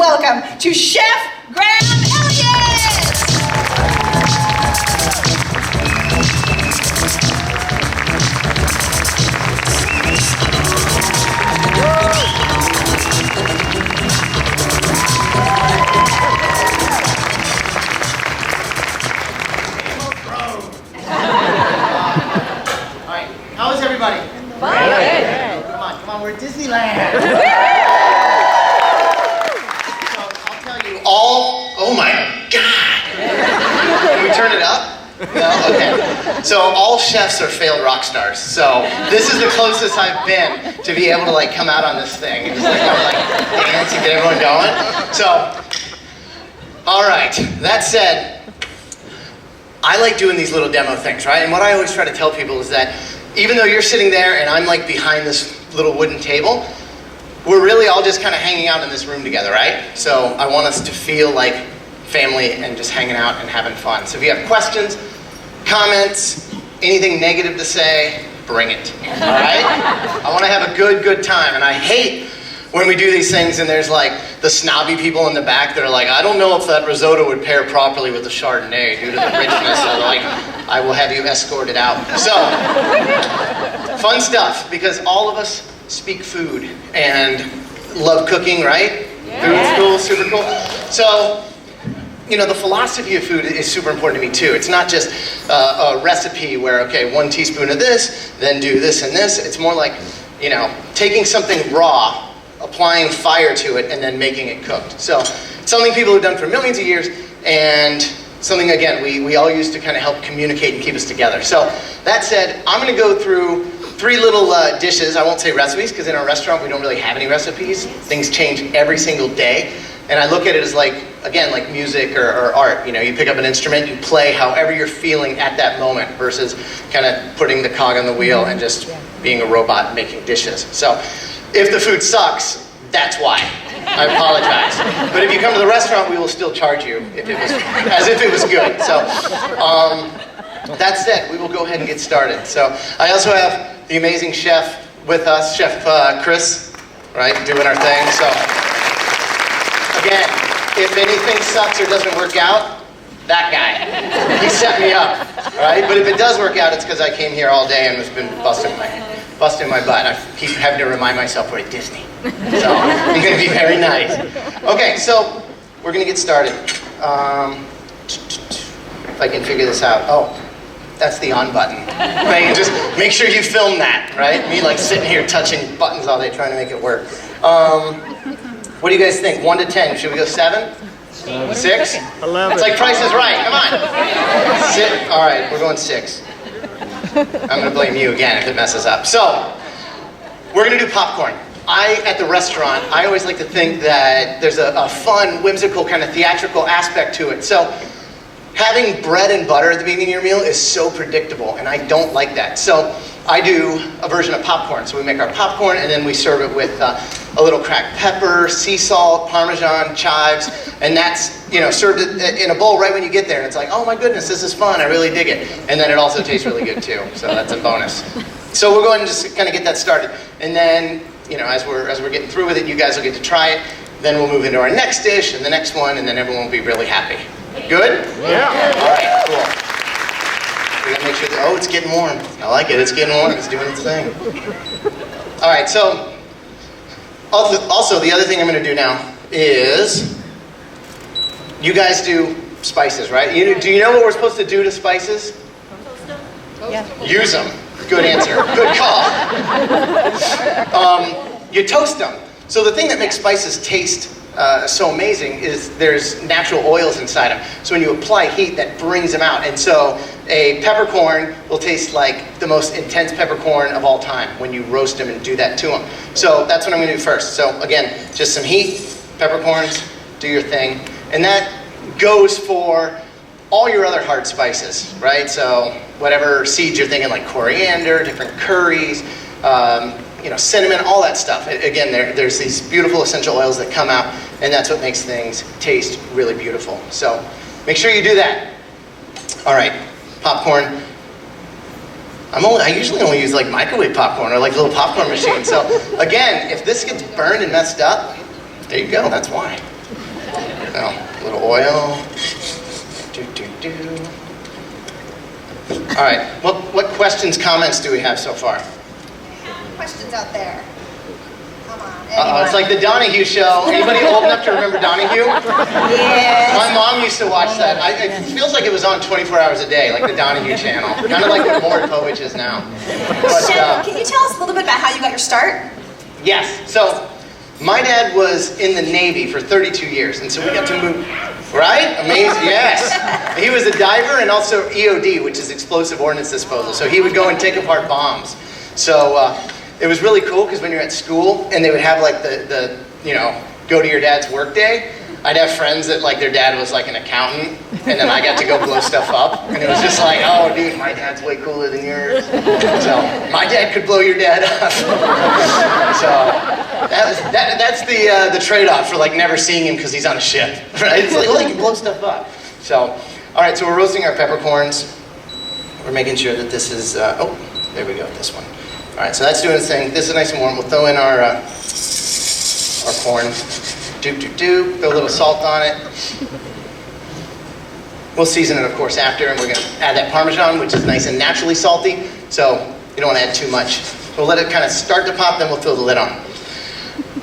welcome to Chef Graham Elliot! Alright, how is everybody? Fine. Come on, we're at Disneyland. So I'll tell you all, oh my God. Can we turn it up? No? Okay. So all chefs are failed rock stars. So this is the closest I've been to be able to like come out on this thing and just like, dance and get everyone going. So, alright, that said, I like doing these little demo things, right? And what I always try to tell people is that even though you're sitting there and I'm like behind this little wooden table, we're really all just kind of hanging out in this room together, right? So I want us to feel like family and just hanging out and having fun. So if you have questions, comments, anything negative to say, bring it, all right? I want to have a good time, and I hate when we do these things and there's like the snobby people in the back that are like, I don't know if that risotto would pair properly with the Chardonnay due to the richness. So like, I will have you escorted out. So, fun stuff, because all of us speak food and love cooking, right? Yeah. Food's cool, super cool. So, you know, the philosophy of food is super important to me too. It's not just a recipe where, okay, 1 teaspoon of this, then do this and this. It's more like, you know, taking something raw, applying fire to it, and then making it cooked. So, something people have done for millions of years, and something, again, we all use to kind of help communicate and keep us together. So, that said, I'm going to go through 3 little dishes. I won't say recipes, because in our restaurant we don't really have any recipes. Things change every single day. And I look at it as like, again, like music or art. You know, you pick up an instrument, you play however you're feeling at that moment versus kind of putting the cog on the wheel and just being a robot making dishes. So, if the food sucks, that's why. I apologize. But if you come to the restaurant, we will still charge you if it was, as if it was good. So, that said, we will go ahead and get started. So, I also have the amazing chef with us, Chef Chris, right, doing our thing. So, again, if anything sucks or doesn't work out, that guy, he set me up, all right? But if it does work out, it's because I came here all day and has been busting my butt. I keep having to remind myself we're at Disney. So, I'm going to be very nice. Okay, so, we're going to get started. If I can figure this out. Oh, that's the on button. Right? Just make sure you film that, right? Me like sitting here touching buttons all day trying to make it work. What do you guys think? 1 to 10, should we go 7? 6? 11. It's like Price is Right, come on. 6. All right, we're going 6. I'm going to blame you again if it messes up. So, we're going to do popcorn. At the restaurant, I always like to think that there's a fun, whimsical, kind of theatrical aspect to it. So, having bread and butter at the beginning of your meal is so predictable, and I don't like that. So, I do a version of popcorn. So we make our popcorn, and then we serve it with a little cracked pepper, sea salt, Parmesan, chives, and that's, you know, served in a bowl right when you get there. And it's like, oh my goodness, this is fun. I really dig it. And then it also tastes really good too. So that's a bonus. So we'll go ahead and just kind of get that started. And then, you know, as we're getting through with it, you guys will get to try it. Then we'll move into our next dish and the next one, and then everyone will be really happy. Good? Yeah. All right, cool. We gotta make sure that, oh, it's getting warm. I like it, it's getting warm, it's doing its thing. All right, so, also the other thing I'm gonna do now is, you guys do spices, right? Do you know what we're supposed to do to spices? Yeah. Use them. Good answer, good call. You toast them. So the thing that makes spices taste so amazing is there's natural oils inside them. So when you apply heat, that brings them out. And so a peppercorn will taste like the most intense peppercorn of all time when you roast them and do that to them. So that's what I'm going to do first. So again, just some heat, peppercorns, do your thing. And that goes for all your other hard spices, right? So whatever seeds you're thinking, like coriander, different curries, you know, cinnamon, all that stuff. Again, there's these beautiful essential oils that come out, and that's what makes things taste really beautiful. So make sure you do that. All right, popcorn. I usually only use like microwave popcorn or like little popcorn machine. So again, if this gets burned and messed up, there you go, that's why. Now, a little oil. All right, what questions, comments do we have so far? Questions out there? Come on. It's like the Donahue show. Anybody old enough to remember Donahue? Yes. My mom used to watch that. It feels like it was on 24 hours a day, like the Donahue channel. Kind of like what Maury Povich is now. But, Chef, can you tell us a little bit about how you got your start? yes, so my dad was in the Navy for 32 years, and so we got to move, right? Amazing, yes. He was a diver and also EOD, which is explosive ordnance disposal. So he would go and take apart bombs. So it was really cool because when you're at school and they would have like the go to your dad's work day, I'd have friends that like their dad was like an accountant, and then I got to go blow stuff up, and it was just like, oh dude, my dad's way cooler than yours. So my dad could blow your dad up. So that's the trade-off for like never seeing him because he's on a ship, right? It's like, well, he can blow stuff up. So, all right, so we're roasting our peppercorns. We're making sure that this is, oh, there we go, this one. All right, so that's doing its thing. This is nice and warm. We'll throw in our corn. Throw a little salt on it. We'll season it, of course, after, and we're going to add that Parmesan, which is nice and naturally salty, so you don't want to add too much. We'll let it kind of start to pop, then we'll throw the lid on.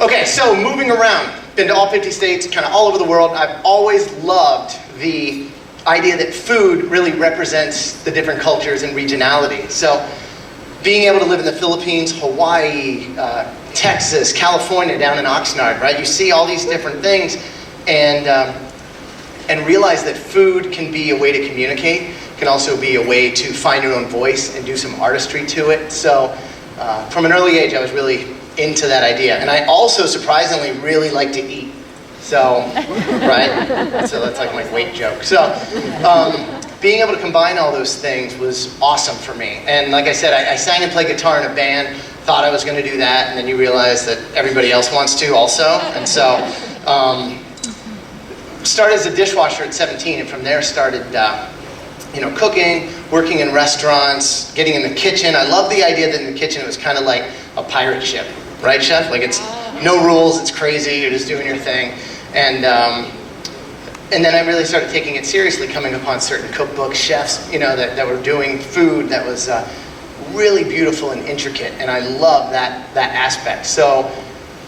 Okay, so moving around. Been to all 50 states, kind of all over the world. I've always loved the idea that food really represents the different cultures and regionality. So being able to live in the Philippines, Hawaii, Texas, California, down in Oxnard, right? You see all these different things and realize that food can be a way to communicate, can also be a way to find your own voice and do some artistry to it. So from an early age, I was really into that idea. And I also, surprisingly, really like to eat. So, right? So that's like my weight joke. So being able to combine all those things was awesome for me. And like I said, I sang and played guitar in a band, thought I was going to do that, and then you realize that everybody else wants to also. And so started as a dishwasher at 17, and from there started cooking, working in restaurants, getting in the kitchen. I love the idea that in the kitchen it was kind of like a pirate ship, right, Chef? Like it's no rules, it's crazy, you're just doing your thing. And then I really started taking it seriously, coming upon certain cookbook chefs, that were doing food that was really beautiful and intricate, and I love that aspect. So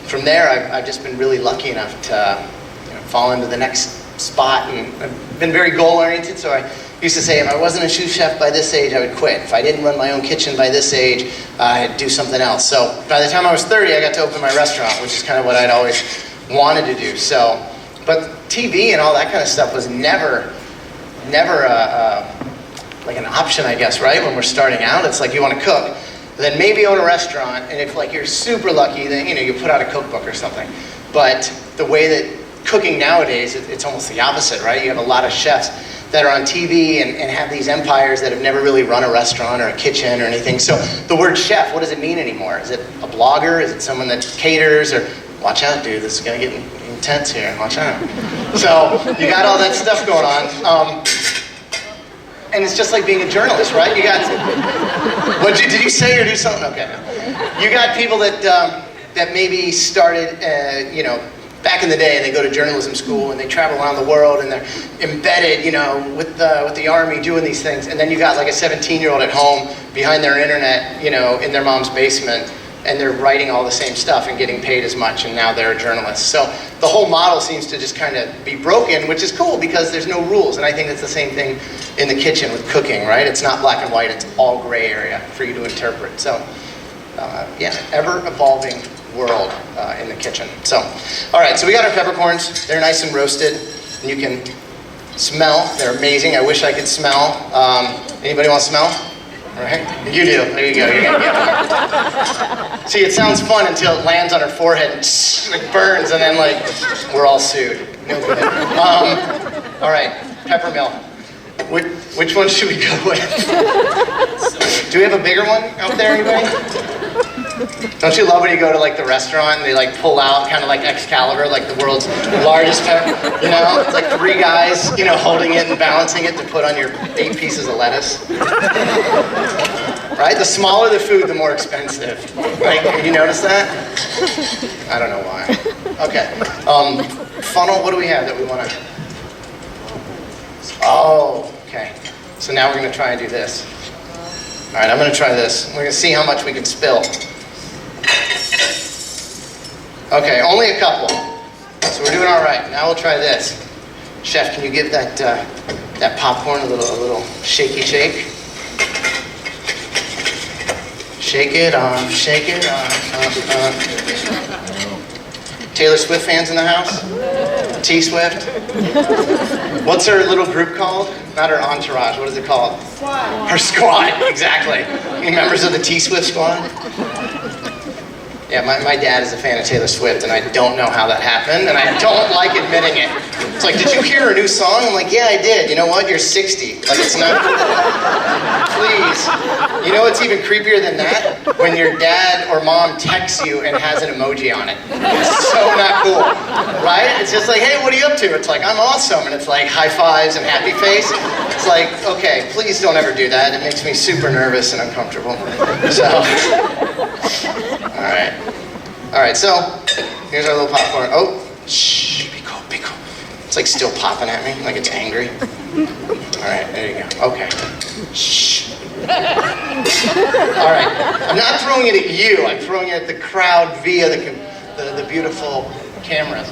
from there, I've just been really lucky enough to fall into the next spot, and I've been very goal-oriented. So I used to say, if I wasn't a sous chef by this age, I would quit. If I didn't run my own kitchen by this age, I'd do something else. So by the time I was 30, I got to open my restaurant, which is kind of what I'd always wanted to do. So, but TV and all that kind of stuff was never like an option, I guess, right? When we're starting out, it's like you want to cook, then maybe own a restaurant, and if like you're super lucky, then you put out a cookbook or something. But the way that cooking nowadays, it's almost the opposite, right? You have a lot of chefs that are on TV and have these empires that have never really run a restaurant or a kitchen or anything. So the word chef, what does it mean anymore? Is it a blogger? Is it someone that caters? Or watch out, dude, this is gonna get intense here, watch out. So you got all that stuff going on. And it's just like being a journalist, right? You got, did you say or do something? Okay. You got people that maybe started, back in the day, and they go to journalism school and they travel around the world and they're embedded, with the army doing these things. And then you got like a 17-year-old at home behind their internet, in their mom's basement, and they're writing all the same stuff and getting paid as much, and now they're a journalist. So the whole model seems to just kind of be broken, which is cool because there's no rules. And I think it's the same thing in the kitchen with cooking, right? It's not black and white, it's all gray area for you to interpret. So ever-evolving world in the kitchen. So, all right, so we got our peppercorns. They're nice and roasted, and you can smell. They're amazing. I wish I could smell. Anybody want to smell? All right, you do. There you go. You're gonna get one. See, it sounds fun until it lands on her forehead and it burns, and then like we're all sued. No good. All right, peppermill. Which one should we go with? Do we have a bigger one out there, anybody? Don't you love when you go to like the restaurant and they like pull out kind of like Excalibur, like the world's largest pepper, It's like 3 guys, holding it and balancing it to put on your 8 pieces of lettuce. Right? The smaller the food, the more expensive. Like, have you noticed that? I don't know why. Okay. funnel. What do we have that we want to? Oh, okay. So now we're going to try and do this. All right, I'm going to try this. We're going to see how much we can spill. Okay, only a couple. So we're doing all right. Now we'll try this. Chef, can you give that that popcorn a little shaky shake? Shake it off, shake it off. Taylor Swift fans in the house? T-Swift? What's her little group called? Not her entourage, what is it called? Squad. Her squad, exactly. Any members of the T-Swift squad? Yeah, my dad is a fan of Taylor Swift, and I don't know how that happened, and I don't like admitting it. It's like, did you hear her new song? I'm like, yeah, I did. You know what? You're 60. Like, it's not cool. Please. You know what's even creepier than that? When your dad or mom texts you and has an emoji on it. It's so not cool, right? It's just like, hey, what are you up to? It's like, I'm awesome, and it's like high fives and happy face. It's like, okay, please don't ever do that. It makes me super nervous and uncomfortable. So, all right, so here's our little popcorn. Oh, shh, be cool, be cool. It's like still popping at me, like it's angry. All right, there you go. Okay. Shh. All right, I'm not throwing it at you. I'm throwing it at the crowd via the beautiful cameras.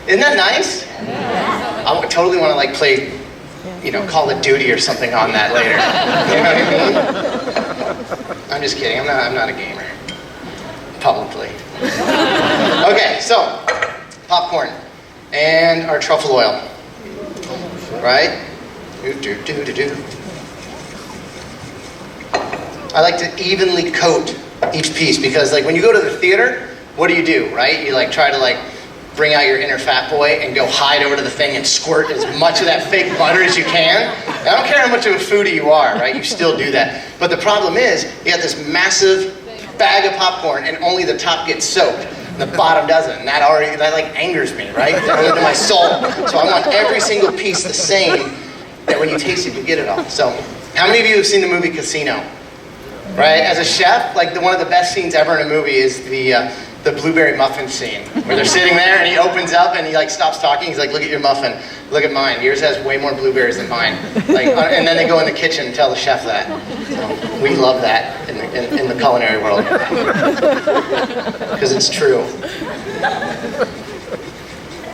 Isn't that nice? I totally want to like play, Call of Duty or something on that later. You know what I mean? I'm just kidding. I'm not a gamer. Publicly. Okay, so popcorn and our truffle oil, right? I like to evenly coat each piece because, like, when you go to the theater, what do, right? You like try to like bring out your inner fat boy and go hide over to the thing and squirt as much of that fake butter as you can. I don't care how much of a foodie you are, right? You still do that. But the problem is, you got this massive bag of popcorn and only the top gets soaked and the bottom doesn't, and that like angers me, right? Down into my soul. So I want every single piece the same, that when you taste it, you get it all. So how many of you have seen the movie Casino? Right? As a chef, like one of the best scenes ever in a movie is the blueberry muffin scene, where they're sitting there and he opens up and he like stops talking. He's like, look at your muffin, look at mine. Yours has way more blueberries than mine. Like, and then they go in the kitchen and tell the chef that. So we love that in the culinary world, because it's true.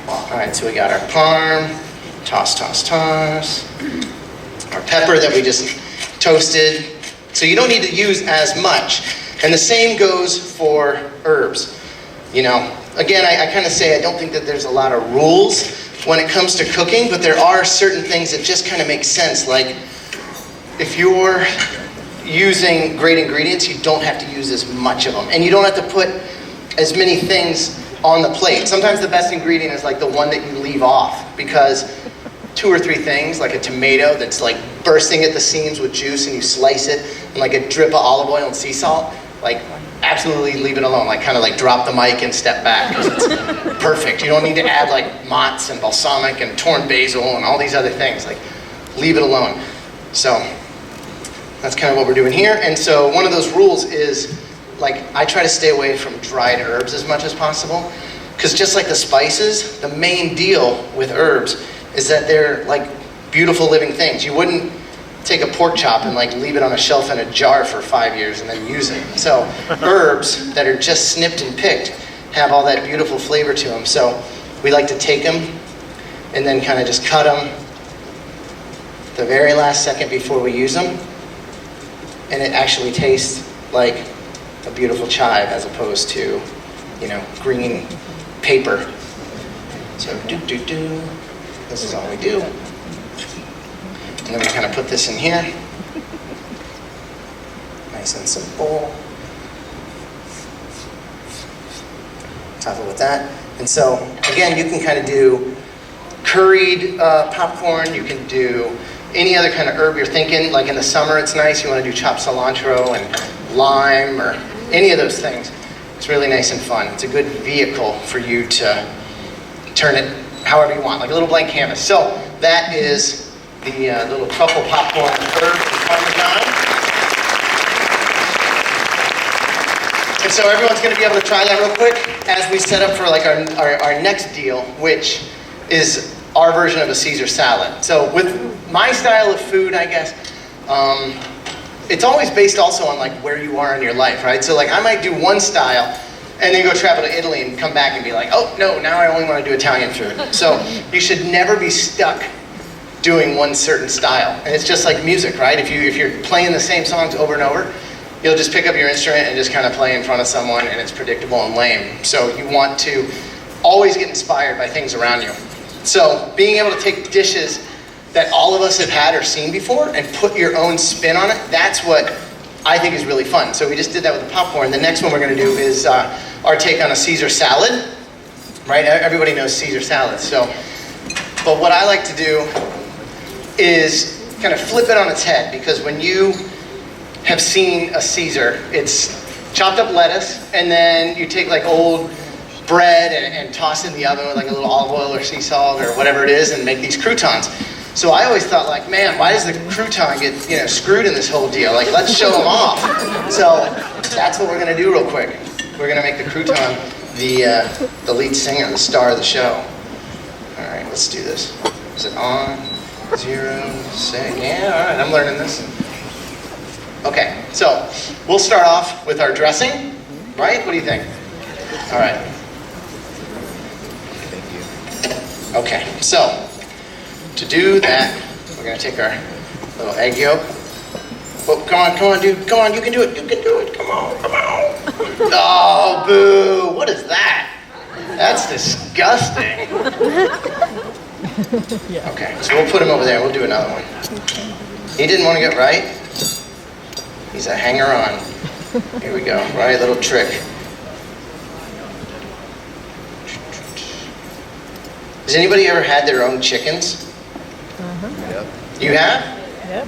All right, so we got our parm, toss. Our pepper that we just toasted. So you don't need to use as much. And the same goes for herbs. Again, I kind of say I don't think that there's a lot of rules when it comes to cooking, but there are certain things that just kind of make sense. Like, if you're using great ingredients, you don't have to use as much of them. And you don't have to put as many things on the plate. Sometimes the best ingredient is like the one that you leave off, because 2 or 3 things, like a tomato that's like bursting at the seams with juice, and you slice it, and like a drip of olive oil and sea salt, like absolutely leave it alone. Like kind of like drop the mic and step back, because it's perfect. You don't need to add like mozz and balsamic and torn basil and all these other things. Like, leave it alone. So that's kind of what we're doing here. And so one of those rules is, like, I try to stay away from dried herbs as much as possible, because just like the spices, the main deal with herbs is that they're like beautiful living things. You wouldn't take a pork chop and like leave it on a shelf in a jar for 5 years and then use it. So herbs that are just snipped and picked have all that beautiful flavor to them. So we like to take them and then kind of just cut them the very last second before we use them. And it actually tastes like a beautiful chive as opposed to, green paper. So this is all we do. And then we kind of put this in here. Nice and simple. Top it with that. And so, again, you can kind of do curried popcorn. You can do any other kind of herb you're thinking. Like in the summer, it's nice. You want to do chopped cilantro and lime or any of those things. It's really nice and fun. It's a good vehicle for you to turn it however you want, like a little blank canvas. So that is the little truffle popcorn herb and Parmesan. And so everyone's going to be able to try that real quick as we set up for like our next deal, which is our version of a Caesar salad. So with my style of food, I guess, it's always based also on like where you are in your life, right? So like I might do one style and then go travel to Italy and come back and be like, oh no, now I only want to do Italian food. So you should never be stuck doing one certain style. And it's just like music, right? If you're playing the same songs over and over, you'll just pick up your instrument and just kind of play in front of someone and it's predictable and lame. So you want to always get inspired by things around you. So being able to take dishes that all of us have had or seen before and put your own spin on it, that's what I think is really fun. So we just did that with the popcorn. The next one we're going to do is our take on a Caesar salad, right? Everybody knows Caesar salad. So, but what I like to do is kind of flip it on its head, because when you have seen a Caesar, it's chopped up lettuce, and then you take like old bread and toss it in the oven with like a little olive oil or sea salt or whatever it is and make these croutons. So I always thought like, man, why does the crouton get screwed in this whole deal? Like, let's show them off. So that's what we're gonna do real quick. We're gonna make the crouton the lead singer, the star of the show. All right, let's do this. Is it on? 0, 6, yeah, all right, I'm learning this. Okay, so we'll start off with our dressing, right? What do you think? All right. Okay, so to do that, we're gonna take our little egg yolk. Oh, come on, dude, come on, you can do it, come on. Oh, boo, what is that? That's disgusting. Okay, so we'll put him over there, we'll do another one. He didn't want to get right. He's a hanger-on. Here we go, right, little trick. Has anybody ever had their own chickens? Yep. You have? Yep.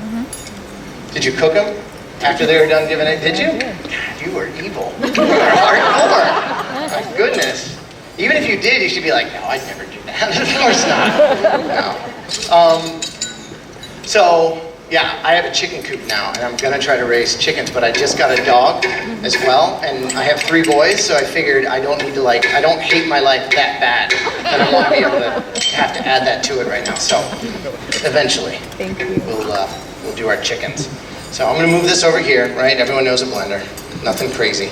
Did you cook them after they were done giving it? Did you? God, you were evil. You were hardcore. My goodness. Even if you did, you should be like, no, I'd never do that. Of course not. No. So, yeah, I have a chicken coop now, and I'm gonna try to raise chickens, but I just got a dog as well, and I have 3 boys, so I figured I don't need to I don't hate my life that bad, that I want to be able to have to add that to it right now. So, eventually, we'll do our chickens. So I'm gonna move this over here, right? Everyone knows a blender, nothing crazy.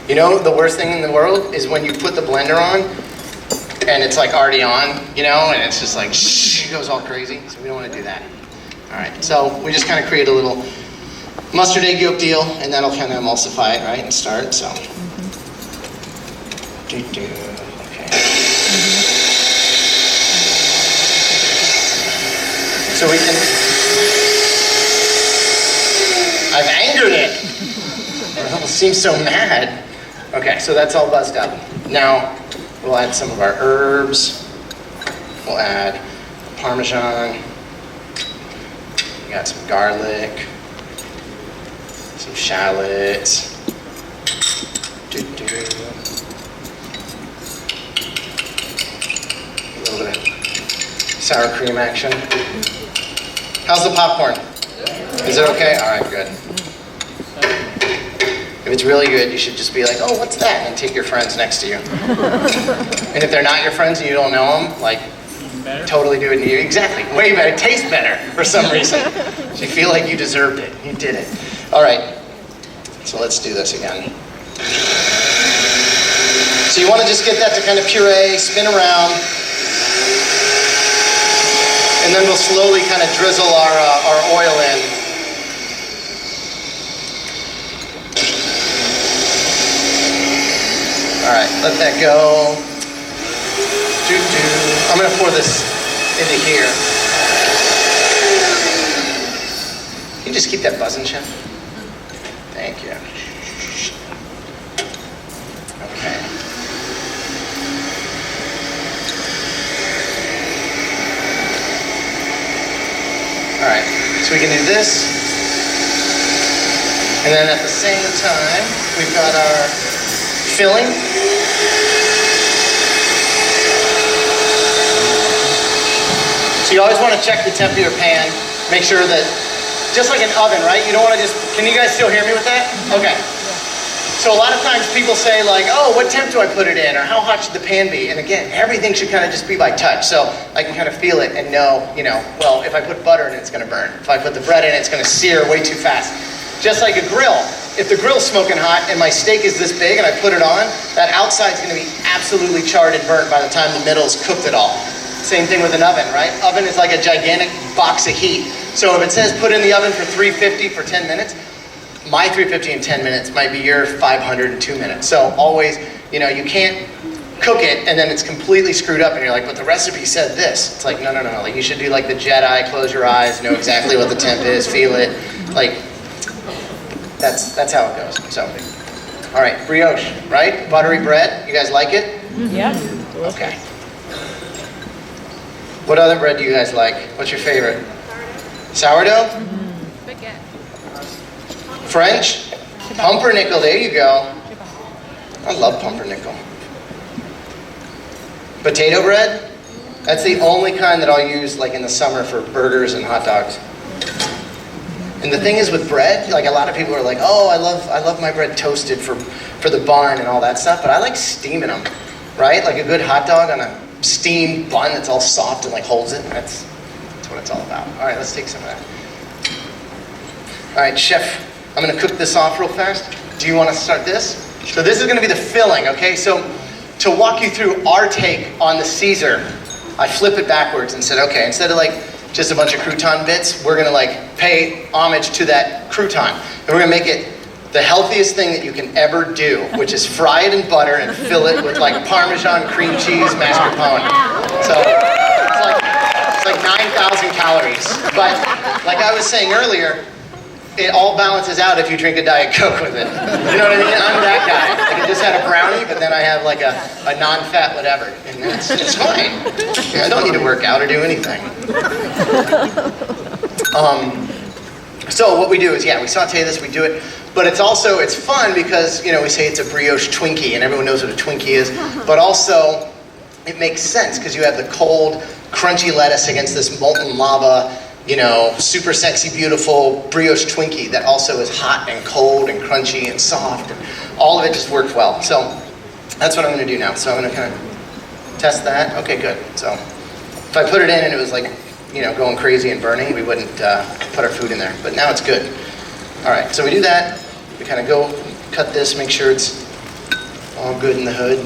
You know, the worst thing in the world is when you put the blender on, and it's like already on, and it's just like, shh, it goes all crazy, so we don't want to do that. All right, so we just kind of create a little mustard egg yolk deal, and that'll kind of emulsify it, right, and start, so. Okay. So we can, I've angered it. It seems so mad. Okay, so that's all buzzed up. Now, we'll add some of our herbs. We'll add Parmesan. We got some garlic, some shallots. A little bit of sour cream action. How's the popcorn? Is it okay? All right, good. If it's really good, you should just be like, oh, what's that? And take your friends next to you. And if they're not your friends and you don't know them, like, totally do it to you. Exactly, way better, tastes better for some reason. So you feel like you deserved it, you did it. All right, so let's do this again. So you want to just get that to kind of puree, spin around, and then we'll slowly kind of drizzle our oil in. All right, let that go. I'm gonna pour this into here. Can you just keep that buzzing, Chef? Thank you. Okay. All right, so we can do this. And then at the same time, we've got our filling. So you always want to check the temp of your pan. Make sure that, just like an oven, right? You don't want to just, can you guys still hear me with that? Okay. So a lot of times people say like, oh, what temp do I put it in? Or how hot should the pan be? And again, everything should kind of just be by touch. So I can kind of feel it and know, well, if I put butter in it, it's gonna burn. If I put the bread in it, it's gonna sear way too fast. Just like a grill. If the grill's smoking hot and my steak is this big and I put it on, that outside's gonna be absolutely charred and burnt by the time the middle's cooked it all. Same thing with an oven, right? Oven is like a gigantic box of heat. So if it says put in the oven for 350 for 10 minutes, my 350 in 10 minutes might be your 500 in 2 minutes. So always, you can't cook it and then it's completely screwed up and you're like, but the recipe said this. It's like, no. Like you should do like the Jedi, close your eyes, know exactly what the temp is, feel it. Like, that's how it goes. So, all right, brioche, right? Buttery bread. You guys like it? Yeah. Okay. What other bread do you guys like? What's your favorite? Sourdough? Baguette. French? Pumpernickel, there you go. I love pumpernickel. Potato bread? That's the only kind that I'll use like in the summer for burgers and hot dogs. And the thing is with bread, like a lot of people are like, oh, I love my bread toasted for the bun and all that stuff, but I like steaming them, right? Like a good hot dog on a steamed bun that's all soft and like holds it. That's what it's all about. All right, let's take some of that. All right, chef, I'm gonna cook this off real fast. Do you wanna start this? So this is gonna be the filling, okay? So to walk you through our take on the Caesar, I flip it backwards and said, okay, instead of like just a bunch of crouton bits, we're gonna like pay homage to that crouton. And we're gonna make it the healthiest thing that you can ever do, which is fry it in butter and fill it with like Parmesan, cream cheese, mascarpone. So it's like 9,000 calories. But like I was saying earlier, it all balances out if you drink a Diet Coke with it. You know what I mean? I'm that guy. Like I just had a brownie, but then I have like a non-fat whatever. And it's fine. I don't need to work out or do anything. So what we do is, we saute this, we do it. But it's fun because, we say it's a brioche twinkie and everyone knows what a twinkie is. But also, it makes sense because you have the cold, crunchy lettuce against this molten lava, super sexy, beautiful brioche twinkie that also is hot and cold and crunchy and soft. And all of it just works well. So that's what I'm going to do now. So I'm going to kind of test that. Okay, good. So if I put it in and it was like, going crazy and burning, we wouldn't put our food in there. But now it's good. All right, so we do that. We kind of go cut this, make sure it's all good in the hood.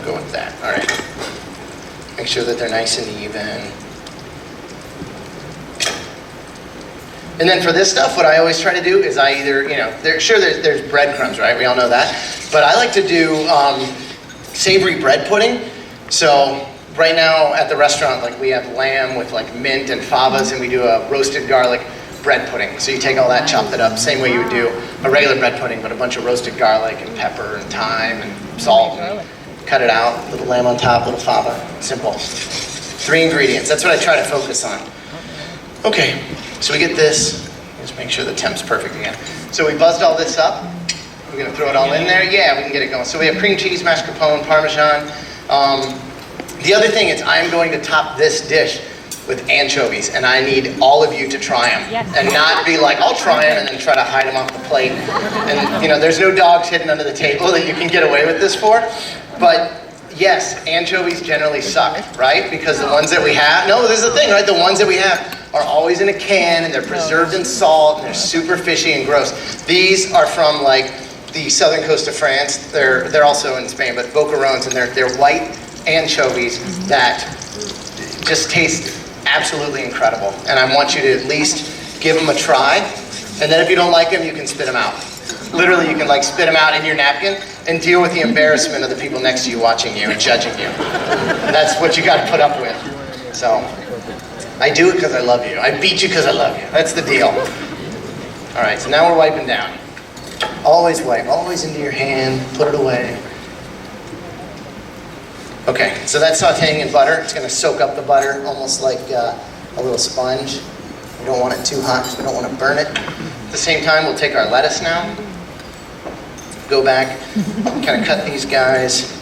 Go with that. All right. Make sure that they're nice and even. And then for this stuff, what I always try to do is I either, there's breadcrumbs, right? We all know that. But I like to do savory bread pudding. So right now at the restaurant, like we have lamb with like mint and favas, and we do a roasted garlic bread pudding. So you take all that, chop it up, same way you would do a regular bread pudding, but a bunch of roasted garlic and pepper and thyme and salt. And cut it out, little lamb on top, little fava, simple. 3 ingredients, that's what I try to focus on. Okay, so we get this, just make sure the temp's perfect again. So we buzzed all this up, we're gonna throw it all in there. Yeah, we can get it going. So we have cream cheese, mascarpone, Parmesan. The other thing is I'm going to top this dish with anchovies, and I need all of you to try them. Yes. And not be like, I'll try them and then try to hide them off the plate. And there's no dogs hidden under the table that you can get away with this for. But yes, anchovies generally suck, right? Because the ones that we have, this is the thing, right? The ones that we have are always in a can and they're preserved in salt and they're super fishy and gross. These are from like the southern coast of France. They're also in Spain, but boquerons, and they're white anchovies that just taste absolutely incredible. And I want you to at least give them a try. And then if you don't like them, you can spit them out. Literally, you can like spit them out in your napkin and deal with the embarrassment of the people next to you watching you and judging you. That's what you got to put up with. So, I do it because I love you. I beat you because I love you. That's the deal. All right, so now we're wiping down. Always wipe, always into your hand, put it away. Okay, so that's sauteing in butter. It's going to soak up the butter almost like a little sponge. We don't want it too hot because we don't want to burn it. At the same time, we'll take our lettuce now. Go back, kind of cut these guys.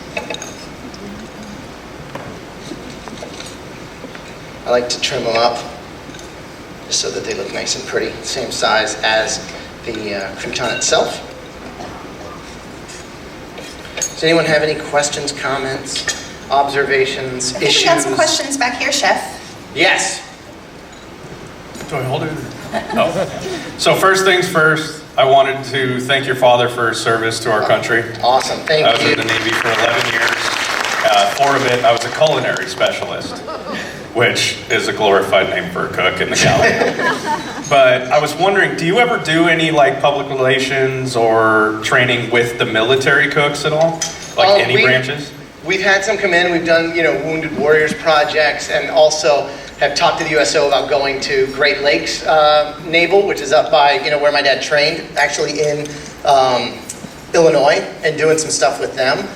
I like to trim them up. just so that they look nice and pretty. Same size as the crouton itself. Does anyone have any questions, comments, observations, I think issues? we got some questions back here, Chef. Yes. Do I hold it? Oh. So first things first, I wanted to thank your father for his service to our country. Awesome, thank I was you. in the Navy for 11 years. 4 of it, I was a culinary specialist, which is a glorified name for a cook in the galley. But I was wondering, do you ever do any like public relations or training with the military cooks at all? Like any branches? We've had some come in. We've done, Wounded Warriors projects, and also have talked to the USO about going to Great Lakes Naval, which is up by, where my dad trained, actually in Illinois, and doing some stuff with them.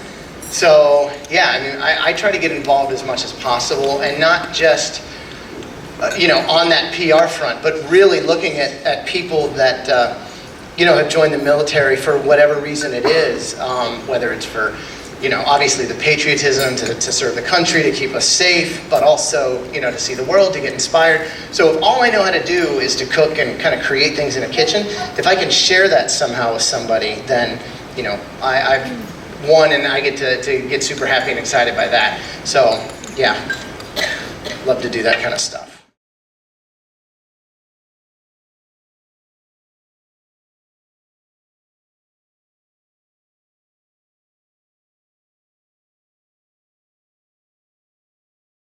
So, yeah, I mean, I try to get involved as much as possible, and not just, on that PR front, but really looking at people that, have joined the military for whatever reason it is, whether it's for, obviously the patriotism to serve the country, to keep us safe, but also, to see the world, to get inspired. So if all I know how to do is to cook and kind of create things in a kitchen, if I can share that somehow with somebody, then, I've won, and I get to get super happy and excited by that. So, yeah, love to do that kind of stuff.